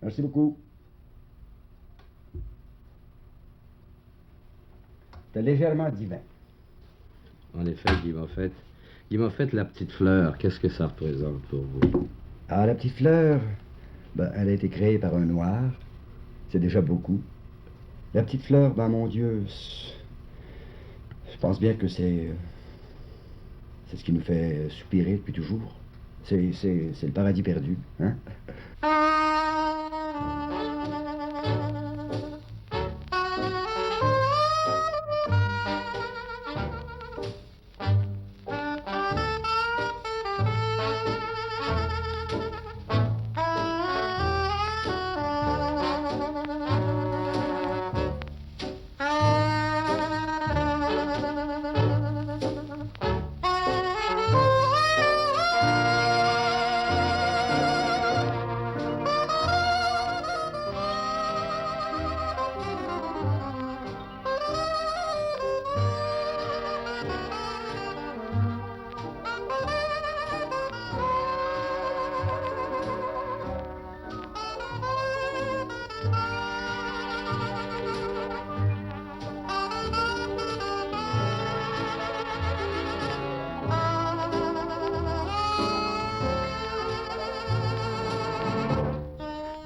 Merci beaucoup. C'est légèrement divin. En effet, Guy Moffett, la petite fleur, qu'est-ce que ça représente pour vous? Ah, la petite fleur, ben, elle a été créée par un noir. C'est déjà beaucoup. La petite fleur, ben mon Dieu, je pense bien que c'est ce qui nous fait soupirer depuis toujours. C'est le paradis perdu, hein?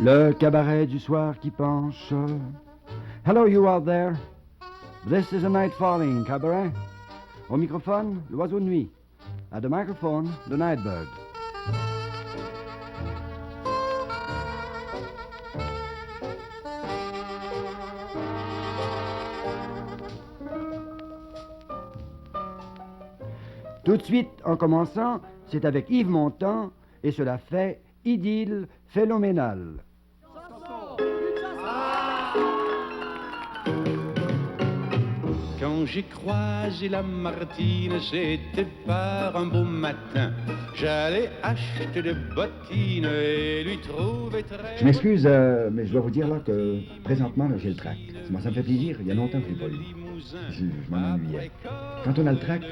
Le cabaret du soir qui penche. Hello, you out there. This is a night falling, cabaret. Au microphone, l'oiseau de nuit. At the microphone, the nightbird. Tout de suite, en commençant, c'est avec Yves Montand, et cela fait idylle phénoménale. Quand j'ai croisé la Martine, c'était par un beau matin. J'allais acheter des bottines et lui trouver très... Je m'excuse, mais je dois vous dire là que présentement, là, j'ai le trac. Ça me fait plaisir, il y a longtemps que je l'ai pas eu. Je m'en ennuyais. Quand on a le trac,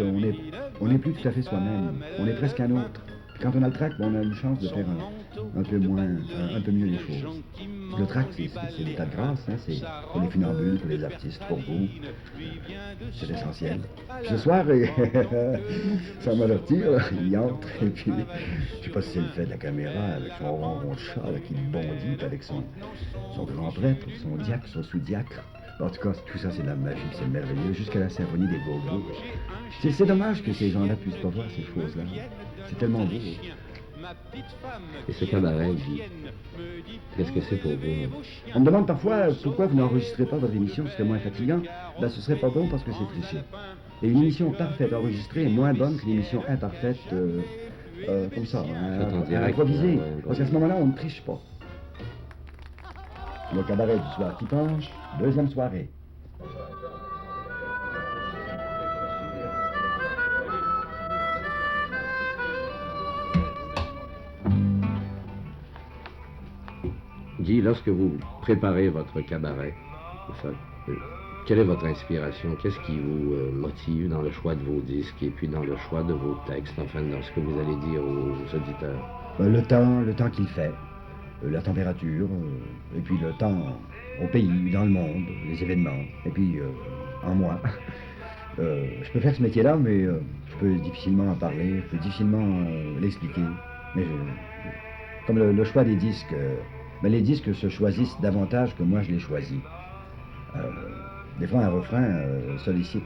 on n'est plus tout à fait soi-même. On est presque un autre. Puis quand on a le trac, on a une chance de faire un peu mieux les choses. Le trac, c'est l'état de grâce, hein, c'est pour les funambules, pour les artistes, pour vous. C'est essentiel. Ce soir, sans m'avertir, il entre, et puis, je sais pas si c'est le fait de la caméra, avec son ronron de chat là, qui bondit, puis avec son grand prêtre, son diacre, son sous-diacre. En tout cas, tout ça, c'est de la magie, c'est merveilleux, jusqu'à la symphonie des go-go. C'est dommage que ces gens-là puissent pas voir ces choses-là. C'est tellement beau. Et ce cabaret, Guy, qu'est-ce que c'est pour vous? On me demande parfois pourquoi vous n'enregistrez pas votre émission, ce serait moins fatigant. Ben, ce serait pas bon parce que c'est triché. Et une émission parfaite enregistrée est moins bonne qu'une émission imparfaite, comme ça, improvisée. Parce qu'à ce moment-là, on ne triche pas. Le cabaret du soir qui penche, deuxième soirée. Guy, lorsque vous préparez votre cabaret, enfin, quelle est votre inspiration? Qu'est-ce qui vous motive dans le choix de vos disques et puis dans le choix de vos textes, enfin dans ce que vous allez dire aux auditeurs? Le temps qu'il fait, la température, et puis le temps au pays, dans le monde, les événements, et puis en moi. Je peux faire ce métier-là, mais je peux difficilement en parler, je peux difficilement l'expliquer. Mais comme le choix des disques, mais les disques se choisissent davantage que moi je les choisis. Des fois, un refrain sollicite,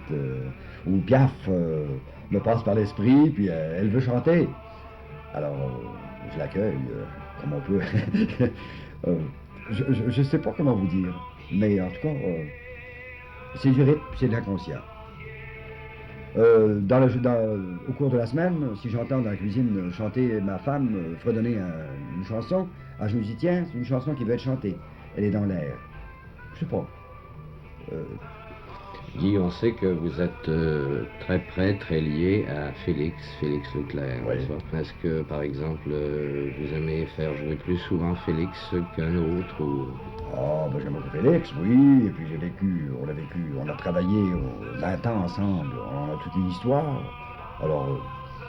ou Piaf me passe par l'esprit, puis elle veut chanter. Alors, je l'accueille comme on peut. Je ne sais pas comment vous dire, mais en tout cas, c'est du rythme, c'est de l'inconscient. Au cours de la semaine, si j'entends dans la cuisine chanter ma femme fredonner une chanson, je me dis tiens, c'est une chanson qui veut être chantée. Elle est dans l'air. Je sais pas. Guy, on sait que vous êtes très près, très lié à Félix Leclerc. Oui. Est-ce que, par exemple, vous aimez faire jouer plus souvent Félix qu'un autre ou... Oh, ben j'aime beaucoup Félix, oui, et puis on a travaillé 20 ans ensemble, on a toute une histoire. Alors,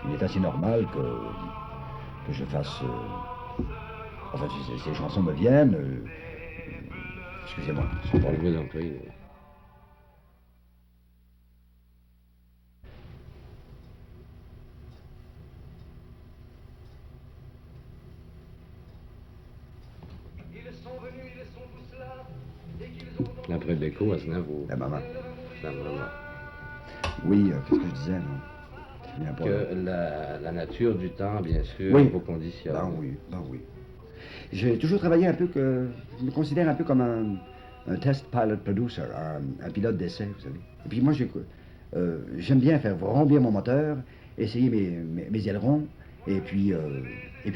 il est assez normal que je fasse Enfin, ces chansons me viennent. Excusez-moi. Je vous en prie. Après Beko, Aznavour. La maman. La maman. Oui, qu'est-ce que je disais, non? Bien pas, Que la nature du temps, bien sûr, oui. vous conditionne. Ben oui. J'ai toujours travaillé un peu je me considère un peu comme un test pilot producer, un pilote d'essai, vous savez. Et puis moi, j'aime bien faire vrombir mon moteur, essayer mes ailerons, et puis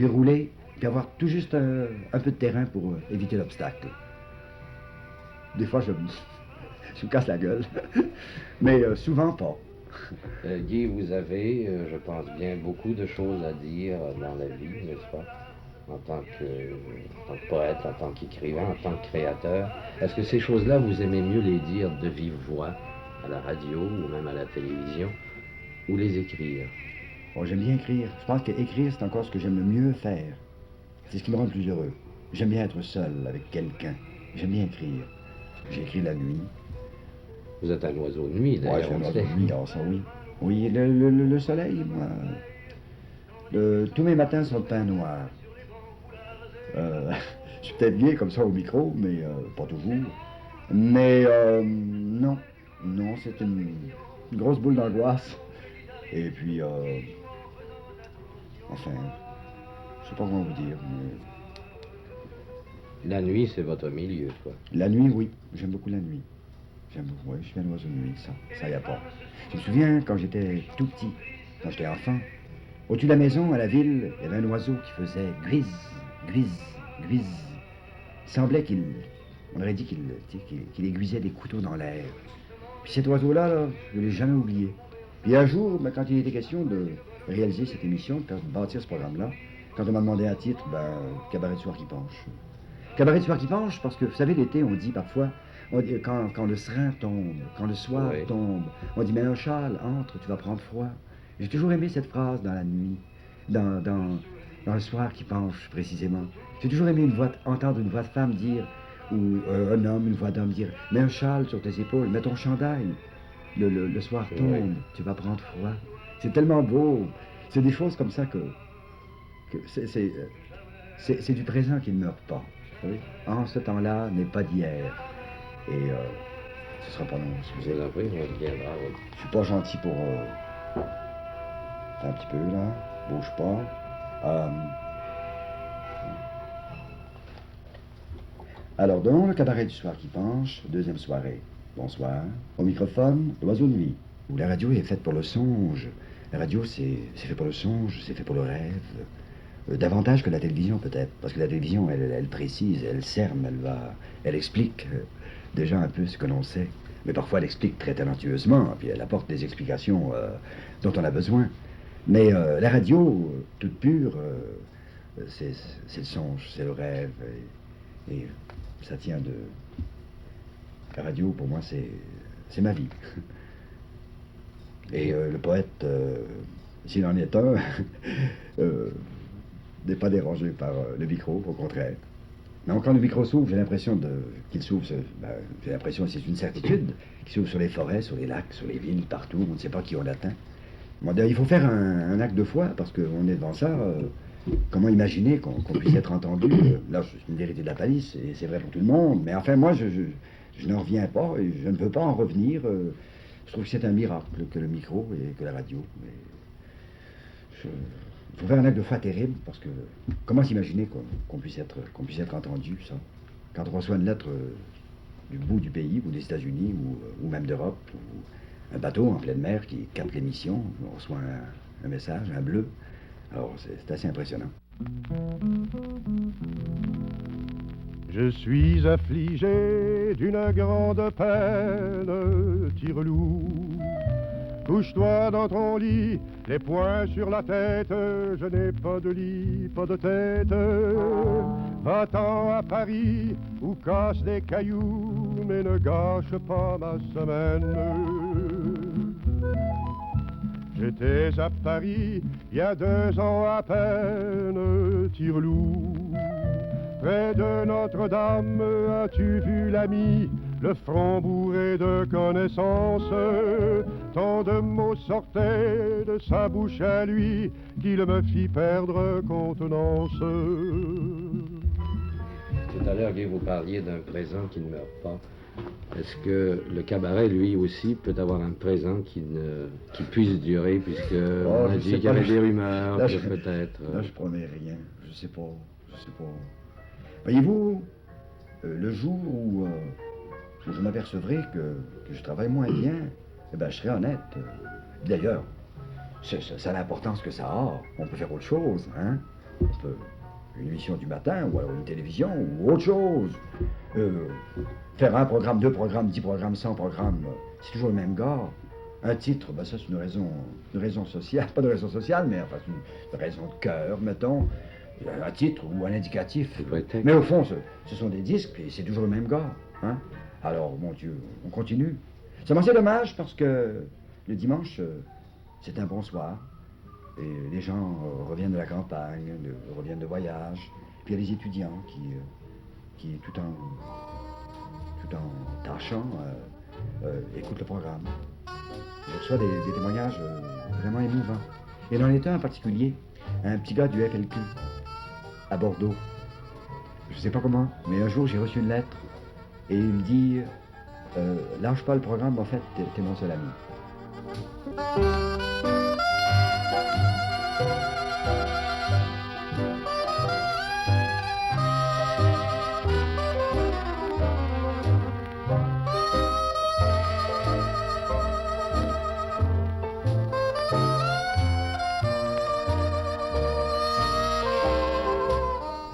rouler, puis avoir tout juste un peu de terrain pour éviter l'obstacle. Des fois, je me casse la gueule, mais souvent pas. Guy, vous avez, je pense bien, beaucoup de choses à dire dans la vie, n'est-ce pas? En tant que poète, en tant qu'écrivain, en tant que créateur. Est-ce que ces choses-là, vous aimez mieux les dire de vive voix, à la radio ou même à la télévision, ou les écrire? Bon, j'aime bien écrire. Je pense qu'écrire, c'est encore ce que j'aime le mieux faire. C'est ce qui me rend le plus heureux. J'aime bien être seul avec quelqu'un. J'aime bien écrire. J'écris la nuit. Vous êtes un oiseau de nuit, d'ailleurs. Ouais, je suis un oiseau de nuit, alors ça, oui. Oui, le soleil, moi... tous mes matins sont peints noirs. Je suis peut-être gay comme ça au micro, mais pas toujours. Mais non, c'est une grosse boule d'angoisse. Et puis, enfin, je sais pas comment vous dire. Mais... La nuit, c'est votre milieu, quoi. La nuit, oui, j'aime beaucoup la nuit. Oui, je suis un oiseau de nuit, ça y a pas. Je me souviens quand j'étais tout petit, quand j'étais enfant, au-dessus de la maison, à la ville, il y avait un oiseau qui faisait grise, grise, grise. Il semblait on aurait dit qu'il aiguisait des couteaux dans l'air. Puis cet oiseau-là, là, je ne l'ai jamais oublié. Puis un jour, quand il était question de réaliser cette émission, de bâtir ce programme-là, quand on m'a demandé un titre, Cabaret de soir qui penche. Cabaret de soir qui penche, parce que, vous savez, l'été, on dit parfois, quand le serein tombe, quand le soir tombe, on dit, mais un châle, entre, tu vas prendre froid. J'ai toujours aimé cette phrase dans la nuit, dans le soir qui penche, précisément. J'ai toujours aimé entendre une voix de femme dire, ou un homme, une voix d'homme dire, mets un châle sur tes épaules, mets ton chandail. Le soir tombe, tu vas prendre froid. C'est tellement beau. C'est des choses comme ça que c'est du présent qui ne meurt pas. Oui. En ce temps-là n'est pas d'hier. Et ce sera pas long, excusez. Vous en prie, on viendra. Je suis pas gentil pour... un petit peu, là. Bouge pas. Alors, dans le cabaret du soir qui penche, deuxième soirée. Bonsoir. Au microphone, l'oiseau de nuit. Où la radio est faite pour le songe. La radio, c'est fait pour le songe, c'est fait pour le rêve. Davantage que la télévision, peut-être. Parce que la télévision, elle précise, elle cerne, elle explique déjà un peu ce que l'on sait. Mais parfois, elle explique très talentueusement, puis elle apporte des explications dont on a besoin. Mais la radio, toute pure, c'est le songe, c'est le rêve. Et ça tient de... La radio, pour moi, c'est ma vie. Et le poète, s'il en est un, n'est pas dérangé par le micro, au contraire. Non, quand le micro s'ouvre, j'ai l'impression qu'il s'ouvre, j'ai l'impression, c'est une certitude, qu'il s'ouvre sur les forêts, sur les lacs, sur les villes, partout, on ne sait pas qui on atteint. Bon, il faut faire un acte de foi, parce qu'on est devant ça. Comment imaginer qu'on puisse être entendu? Là, c'est une vérité de la palisse, et c'est vrai pour tout le monde, mais enfin, moi, je n'en reviens pas, et je ne peux pas en revenir. Je trouve que c'est un miracle que le micro et que la radio. Il faut faire un acte de foi terrible, parce que comment s'imaginer qu'on puisse être entendu, ça? Quand on reçoit une lettre du bout du pays, ou des États-Unis, ou même d'Europe, ou un bateau en pleine mer qui capte l'émission, on reçoit un message, un bleu. Alors, c'est assez impressionnant. Je suis affligé d'une grande peine, tire-loup. Couche-toi dans ton lit, les poings sur la tête, je n'ai pas de lit, pas de tête. Va-t'en à Paris, ou casse des cailloux, mais ne gâche pas ma semaine. J'étais à Paris, il y a 2 ans à peine, tire-loup. Près de Notre-Dame, as-tu vu l'ami, le front bourré de connaissances? Tant de mots sortaient de sa bouche à lui qu'il me fit perdre contenance. Tout à l'heure, Guy, vous parliez d'un présent qui ne meurt pas. Est-ce que le cabaret, lui aussi, peut avoir un présent qui puisse durer, puisque on a dit qu'il y avait des rumeurs, que peut-être... Là, je promets rien. Je sais pas. Voyez-vous, le jour où je m'apercevrai que je travaille moins bien, eh ben, je serai honnête. D'ailleurs, c'est l'importance que ça a. On peut faire autre chose, hein? On peut une émission du matin, ou alors une télévision, ou autre chose. Faire un programme, 2 programmes, 10 programmes, 100 programmes, c'est toujours le même gars. Un titre, ben ça c'est une raison sociale, pas de raison sociale, mais enfin c'est une raison de cœur, mettons. Un titre ou un indicatif. Mais au fond, ce sont des disques et c'est toujours le même gars. Hein? Alors, mon Dieu, on continue. Seulement c'est dommage parce que le dimanche, c'est un bon soir. Et les gens reviennent de la campagne, reviennent de voyage. Puis il y a les étudiants qui tout en tâchant, écoutent le programme. Je reçois des témoignages vraiment émouvants. Et dans l'état en particulier, un petit gars du FLQ à Bordeaux. Je ne sais pas comment, mais un jour j'ai reçu une lettre et il me dit lâche pas le programme, en fait, t'es mon seul ami.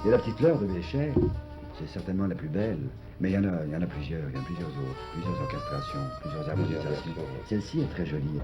Et la petite fleur de Béchet, c'est certainement la plus belle, mais il y en a plusieurs, plusieurs autres, plusieurs orchestrations, plusieurs harmonisations. Celle-ci est très jolie.